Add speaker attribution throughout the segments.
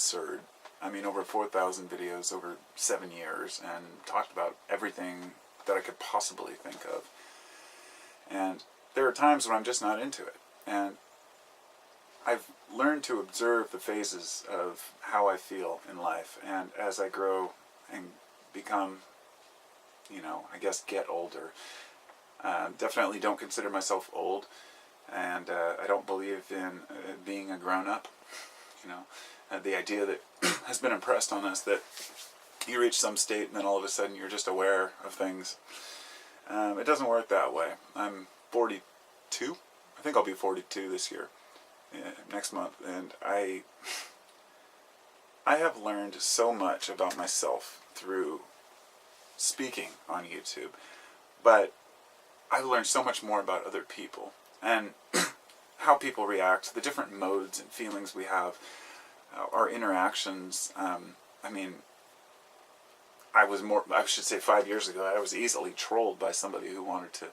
Speaker 1: absurd. I mean, over 4,000 videos over 7 years, and talked about everything that I could possibly think of. And there are times when I'm just not into it. And I've learned to observe the phases of how I feel in life. And as I grow and become, I guess get older, definitely don't consider myself old. And I don't believe in being a grown-up. The idea that has been impressed on us that you reach some state and then all of a sudden you're just aware of things. It doesn't work that way. I'm 42. I think I'll be 42 this year, next month. And I have learned so much about myself through speaking on YouTube. But I've learned so much more about other people and how people react, the different modes and feelings we have, our interactions. I mean, I should say 5 years ago, I was easily trolled by somebody who wanted to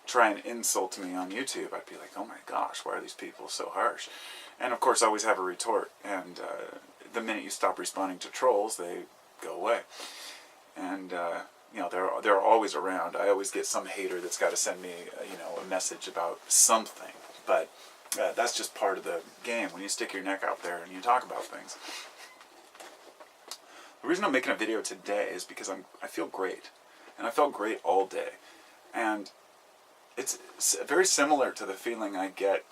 Speaker 1: try and insult me on YouTube. I'd be like, oh my gosh, why are these people so harsh? And of course I always have a retort, and the minute you stop responding to trolls, they go away. And they're always around. I always get some hater that's got to send me a message about something. But that's just part of the game when you stick your neck out there and you talk about things. The reason I'm making a video today is because I feel great. And I felt great all day. And it's very similar to the feeling I get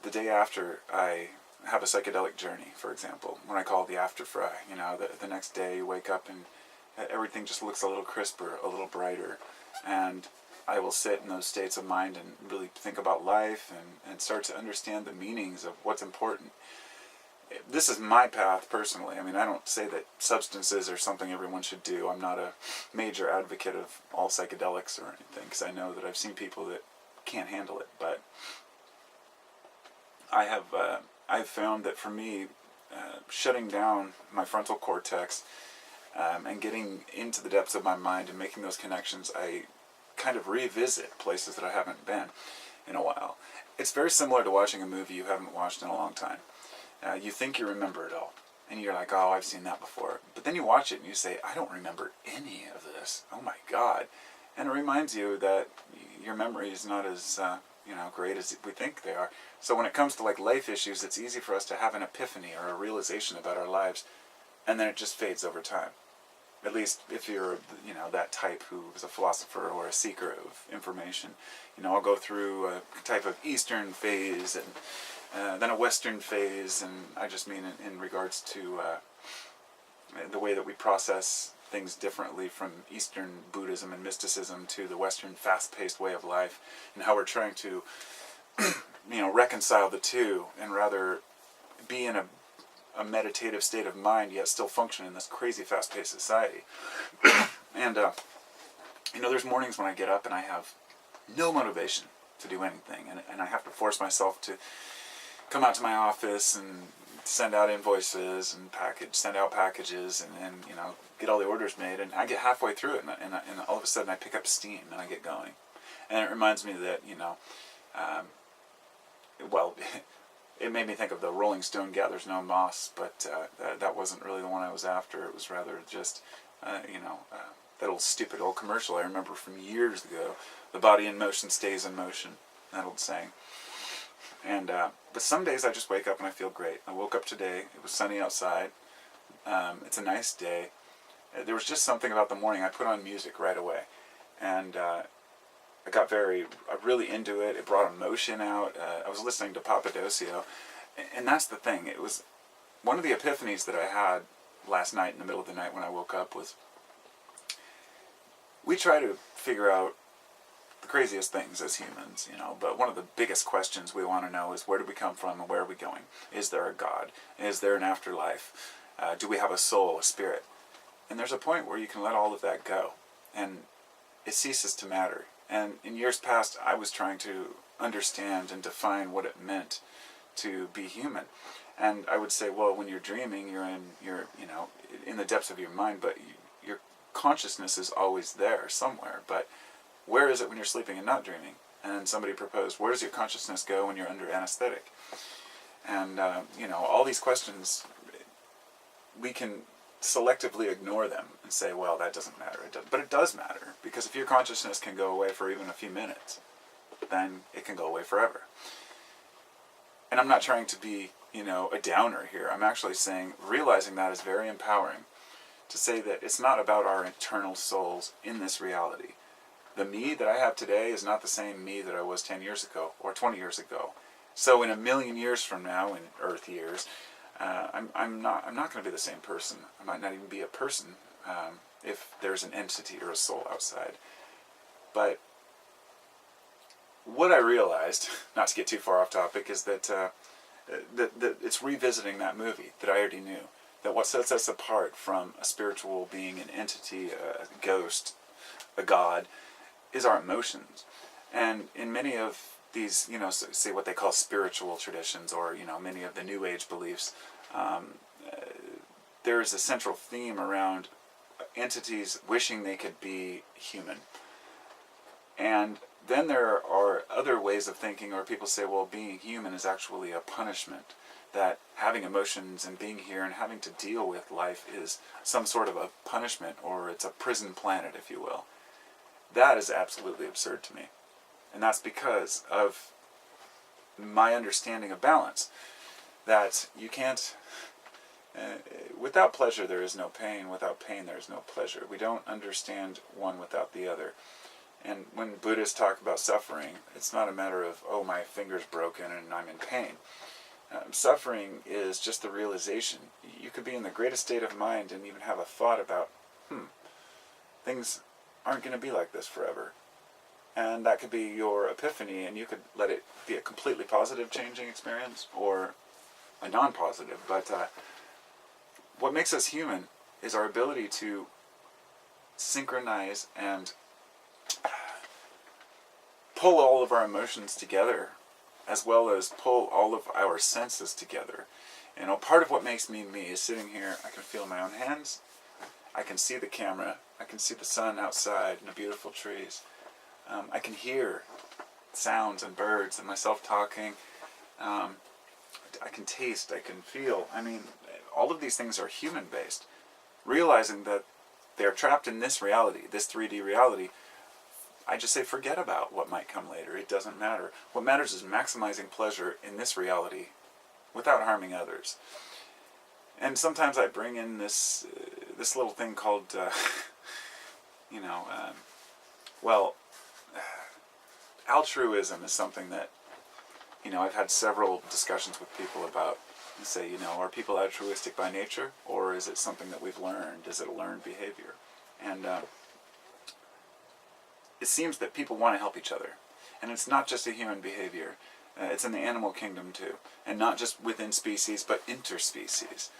Speaker 1: the day after I have a psychedelic journey, for example, when I call it the after fry. The next day you wake up and everything just looks a little crisper, a little brighter. And I will sit in those states of mind and really think about life and start to understand the meanings of what's important. This is my path personally. I mean, I don't say that substances are something everyone should do. I'm not a major advocate of all psychedelics or anything, because I know that I've seen people that can't handle it. But I've found that for me, shutting down my frontal cortex and getting into the depths of my mind and making those connections, I kind of revisit places that I haven't been in a while. It's very similar to watching a movie you haven't watched in a long time. You think you remember it all, and you're like, oh, I've seen that before. But then you watch it and you say, I don't remember any of this. Oh my God. And it reminds you that your memory is not as great as we think they are. So when it comes to like life issues, it's easy for us to have an epiphany or a realization about our lives, and then it just fades over time. At least if you're, that type who is a philosopher or a seeker of information. I'll go through a type of Eastern phase and then a Western phase, and I just mean in regards to the way that we process things differently from Eastern Buddhism and mysticism to the Western fast-paced way of life, and how we're trying to, reconcile the two and rather be in a meditative state of mind, yet still function in this crazy fast-paced society. And, there's mornings when I get up and I have no motivation to do anything, and I have to force myself to come out to my office and send out invoices and send out packages and get all the orders made, and I get halfway through it and all of a sudden I pick up steam and I get going. And it reminds me that, it made me think of the Rolling Stone Gathers No Moss, but that wasn't really the one I was after. It was rather just, that old stupid old commercial I remember from years ago, the body in motion stays in motion, that old saying. And but some days I just wake up and I feel great. I woke up today, it was sunny outside, it's a nice day. There was just something about the morning. I put on music right away, and I got really into it. It brought emotion out. I was listening to Papadosio, and that's the thing. It was one of the epiphanies that I had last night in the middle of the night when I woke up was, we try to figure out the craziest things as humans, but one of the biggest questions we want to know is, where did we come from and where are we going? Is there a God? Is there an afterlife? Do we have a soul, a spirit? And there's a point where you can let all of that go, and it ceases to matter. And in years past, I was trying to understand and define what it meant to be human. And I would say, well, when you're dreaming, you're in the depths of your mind, but your consciousness is always there somewhere. But where is it when you're sleeping and not dreaming? And somebody proposed, where does your consciousness go when you're under anesthetic? And, all these questions we can selectively ignore them and say, well, that doesn't matter. But it does matter, because if your consciousness can go away for even a few minutes, then it can go away forever. And I'm not trying to be, a downer here. I'm actually saying, realizing that is very empowering, to say that it's not about our eternal souls in this reality. The me that I have today is not the same me that I was 10 years ago or 20 years ago. So in a million years from now, in Earth years, I'm not going to be the same person. I might not even be a person if there's an entity or a soul outside. But what I realized, not to get too far off topic, is that that it's revisiting that movie that I already knew. That what sets us apart from a spiritual being, an entity, a ghost, a god, is our emotions. And in many of these, say what they call spiritual traditions, or, many of the New Age beliefs, there's a central theme around entities wishing they could be human. And then there are other ways of thinking, or people say, well, being human is actually a punishment. That having emotions and being here and having to deal with life is some sort of a punishment, or it's a prison planet, if you will. That is absolutely absurd to me. And that's because of my understanding of balance. That you can't, without pleasure there is no pain, without pain there is no pleasure. We don't understand one without the other. And when Buddhists talk about suffering, it's not a matter of, oh, my finger's broken and I'm in pain. Suffering is just the realization. You could be in the greatest state of mind and even have a thought about, things aren't going to be like this forever. And that could be your epiphany, and you could let it be a completely positive changing experience or a non-positive. But what makes us human is our ability to synchronize and pull all of our emotions together, as well as pull all of our senses together. Part of what makes me me is sitting here, I can feel my own hands, I can see the camera, I can see the sun outside and the beautiful trees. I can hear sounds and birds and myself talking. I can taste, I can feel. All of these things are human-based. Realizing that they're trapped in this reality, this 3D reality, I just say forget about what might come later. It doesn't matter. What matters is maximizing pleasure in this reality without harming others. And sometimes I bring in this little thing called, altruism is something that, I've had several discussions with people about. And say, are people altruistic by nature, or is it something that we've learned? Is it a learned behavior? And it seems that people want to help each other. And it's not just a human behavior. It's in the animal kingdom too. And not just within species, but interspecies.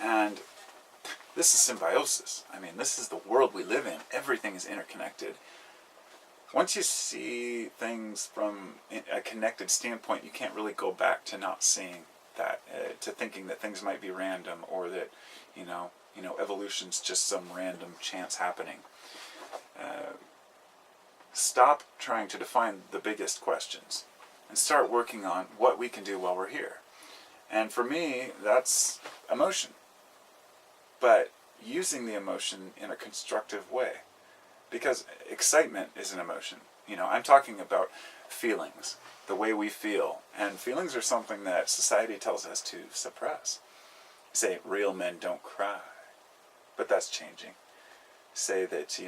Speaker 1: And this is symbiosis. This is the world we live in. Everything is interconnected. Once you see things from a connected standpoint, you can't really go back to not seeing that, to thinking that things might be random, or that, evolution's just some random chance happening. Stop trying to define the biggest questions and start working on what we can do while we're here. And for me, that's emotion. But using the emotion in a constructive way. Because excitement is an emotion. I'm talking about feelings, the way we feel. And feelings are something that society tells us to suppress. Say, real men don't cry. But that's changing. Say that,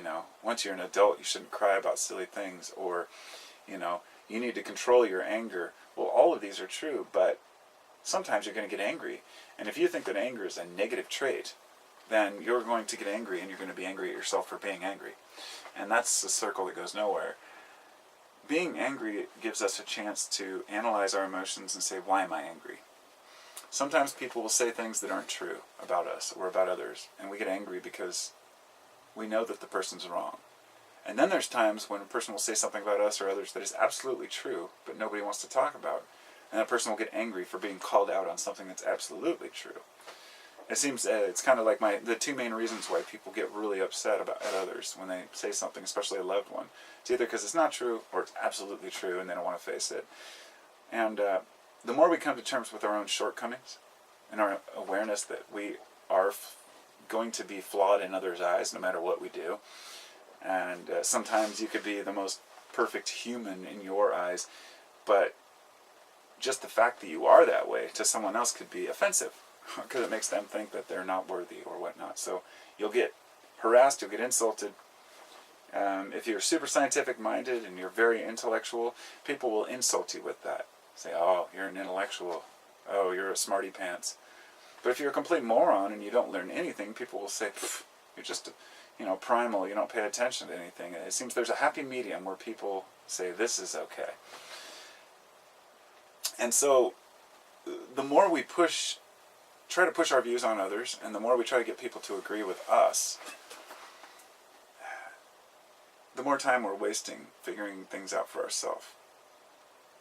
Speaker 1: once you're an adult, you shouldn't cry about silly things, or, you need to control your anger. Well, all of these are true, but sometimes you're going to get angry. And if you think that anger is a negative trait, then you're going to get angry, and you're going to be angry at yourself for being angry. And that's a circle that goes nowhere. Being angry gives us a chance to analyze our emotions and say, why am I angry? Sometimes people will say things that aren't true about us or about others, and we get angry because we know that the person's wrong. And then there's times when a person will say something about us or others that is absolutely true, but nobody wants to talk about. And that person will get angry for being called out on something that's absolutely true. It seems it's kind of like the two main reasons why people get really upset at others when they say something, especially a loved one. It's either because it's not true or it's absolutely true and they don't want to face it. And the more we come to terms with our own shortcomings and our awareness that we are going to be flawed in others' eyes no matter what we do. And sometimes you could be the most perfect human in your eyes, but just the fact that you are that way to someone else could be offensive because it makes them think that they're not worthy or whatnot. So you'll get harassed, you'll get insulted. If you're super scientific minded and you're very intellectual, people will insult you with that. Say, oh, you're an intellectual. Oh, you're a smarty pants. But if you're a complete moron and you don't learn anything, people will say, you're just, primal, you don't pay attention to anything. It seems there's a happy medium where people say, this is okay. And so, the more we try to push our views on others, and the more we try to get people to agree with us, the more time we're wasting figuring things out for ourselves.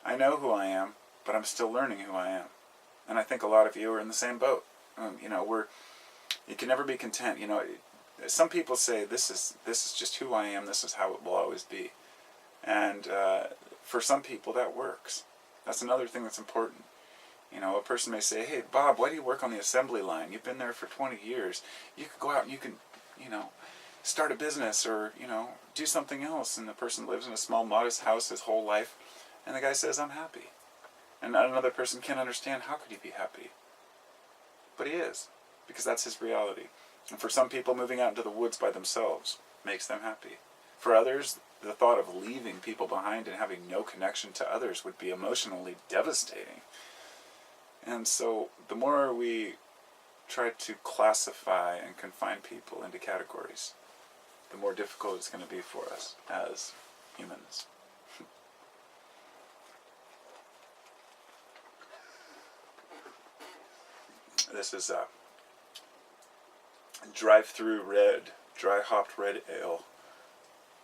Speaker 1: I know who I am, but I'm still learning who I am. And I think a lot of you are in the same boat. You can never be content. Some people say this is just who I am. This is how it will always be. And for some people that works. That's another thing that's important. A person may say, hey, Bob, why do you work on the assembly line? You've been there for 20 years. You could go out and you can, start a business or, do something else. And the person lives in a small, modest house his whole life. And the guy says, I'm happy. And another person can't understand, how could he be happy? But he is, because that's his reality. And for some people, moving out into the woods by themselves makes them happy. For others, the thought of leaving people behind and having no connection to others would be emotionally devastating. And so the more we try to classify and confine people into categories, the more difficult it's going to be for us as humans. This is a drive-through dry hopped red ale.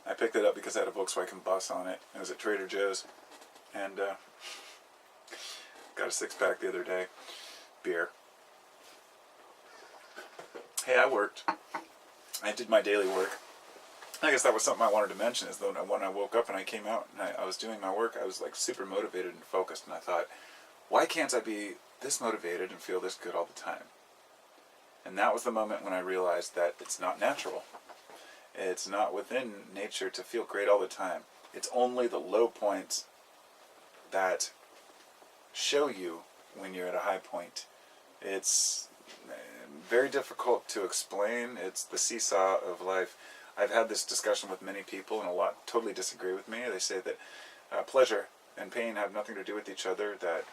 Speaker 1: I picked it up because I had a Volkswagen bus on it. It was at Trader Joe's, and got a 6-pack the other day. Beer. Hey, I worked. I did my daily work. I guess that was something I wanted to mention, is that when I woke up and I came out and I was doing my work, I was like super motivated and focused, and I thought, why can't I be this motivated and feel this good all the time? And that was the moment when I realized that it's not natural. It's not within nature to feel great all the time. It's only the low points that show you when you're at a high point. It's very difficult to explain. It's the seesaw of life. I've had this discussion with many people, and a lot totally disagree with me. They say that pleasure and pain have nothing to do with each other, that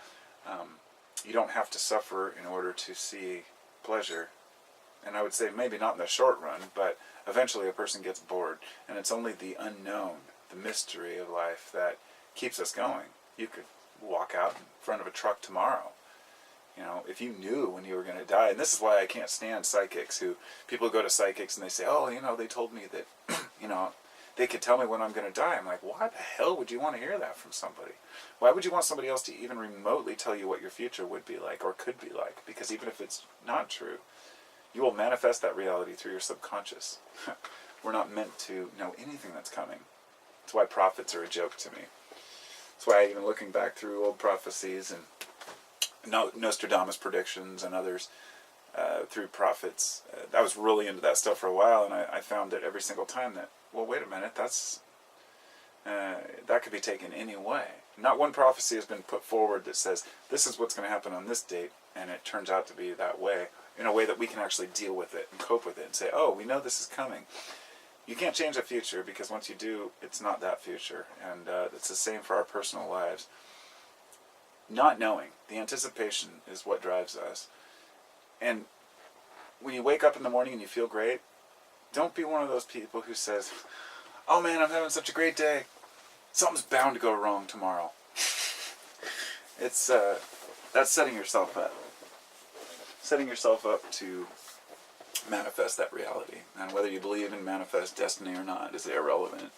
Speaker 1: you don't have to suffer in order to see pleasure. And I would say maybe not in the short run, but eventually a person gets bored. And it's only the unknown, the mystery of life, that keeps us going. You could walk out in front of a truck tomorrow. If you knew when you were going to die. And this is why I can't stand psychics, people go to psychics and they say, oh, they told me that, they could tell me when I'm going to die. I'm like, why the hell would you want to hear that from somebody? Why would you want somebody else to even remotely tell you what your future would be like or could be like? Because even if it's not true, you will manifest that reality through your subconscious. We're not meant to know anything that's coming. That's why prophets are a joke to me. That's why even looking back through old prophecies and Nostradamus predictions and others through prophets, I was really into that stuff for a while, and I found that every single time that, well, wait a minute, that could be taken any way. Not one prophecy has been put forward that says, this is what's going to happen on this date, and it turns out to be that way, in a way that we can actually deal with it and cope with it and say, oh, we know this is coming. You can't change the future, because once you do, it's not that future. And it's the same for our personal lives. Not knowing, the anticipation is what drives us. And when you wake up in the morning and you feel great, don't be one of those people who says, oh man, I'm having such a great day. Something's bound to go wrong tomorrow. It's that's setting yourself up. Setting yourself up to manifest that reality. And whether you believe in manifest destiny or not is irrelevant.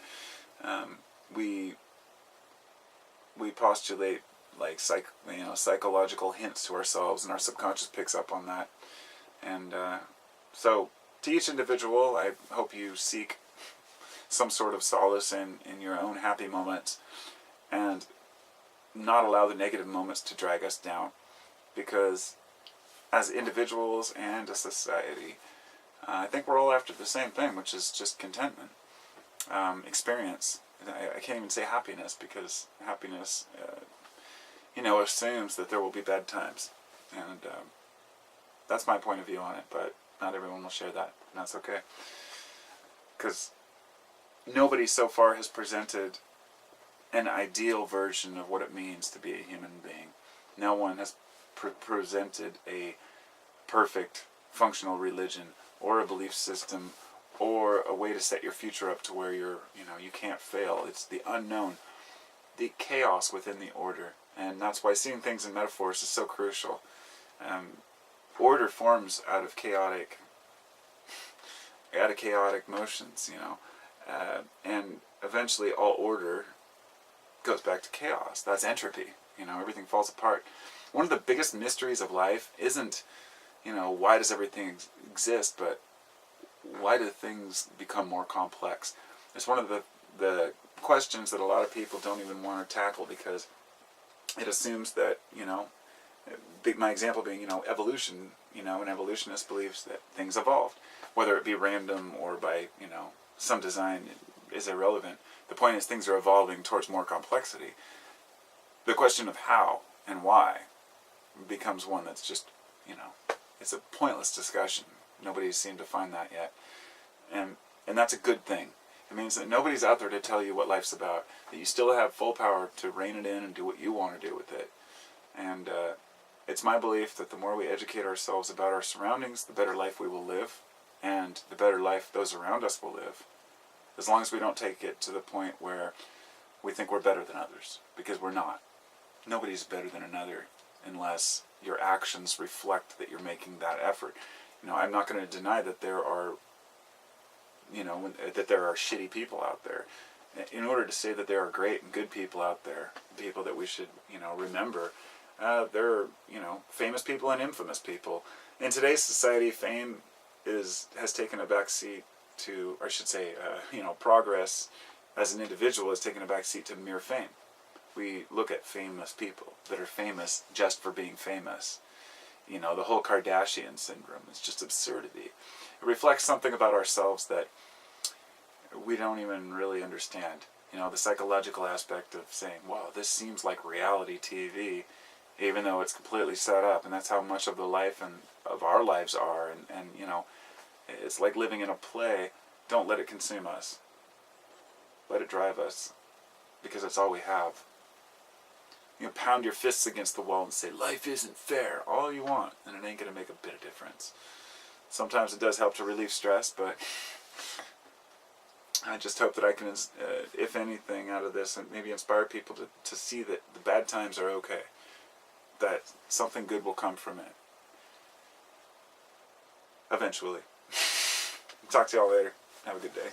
Speaker 1: We postulate like psychological hints to ourselves, and our subconscious picks up on that. And so to each individual, I hope you seek some sort of solace in your own happy moments, and not allow the negative moments to drag us down, because as individuals and a society. I think we're all after the same thing, which is just contentment, experience. I can't even say happiness, because happiness, assumes that there will be bad times. And that's my point of view on it, but not everyone will share that, and that's okay. Because nobody so far has presented an ideal version of what it means to be a human being. No one has presented a perfect, functional religion, or a belief system, or a way to set your future up to where you can't fail. It's the unknown, the chaos within the order. And that's why seeing things in metaphors is so crucial. Order forms out of chaotic motions, and eventually all order goes back to chaos. That's entropy. Everything falls apart. One of the biggest mysteries of life isn't, why does everything exist, but why do things become more complex? It's one of the questions that a lot of people don't even want to tackle, because it assumes that, my example being, evolution, an evolutionist believes that things evolved. Whether it be random or by, some design is irrelevant. The point is things are evolving towards more complexity. The question of how and why becomes one that's just, it's a pointless discussion. Nobody's seemed to find that yet. And that's a good thing. It means that nobody's out there to tell you what life's about, that you still have full power to rein it in and do what you want to do with it. And it's my belief that the more we educate ourselves about our surroundings, the better life we will live, and the better life those around us will live. As long as we don't take it to the point where we think we're better than others, because we're not. Nobody's better than another unless your actions reflect that you're making that effort. I'm not going to deny that there are shitty people out there. In order to say that there are great and good people out there, people that we should, remember, there are, famous people and infamous people. In today's society, fame has taken a back seat to, or I should say, progress as an individual has taken a back seat to mere fame. We look at famous people that are famous just for being famous. The whole Kardashian syndrome is just absurdity. It reflects something about ourselves that we don't even really understand. The psychological aspect of saying, wow, this seems like reality TV, even though it's completely set up, and that's how much of the life and of our lives are, and it's like living in a play. Don't let it consume us. Let it drive us, because it's all we have. Pound your fists against the wall and say, life isn't fair, all you want, and it ain't going to make a bit of difference. Sometimes it does help to relieve stress, but I just hope that I can, if anything, out of this, and maybe inspire people to see that the bad times are okay, that something good will come from it. Eventually. Talk to y'all later. Have a good day.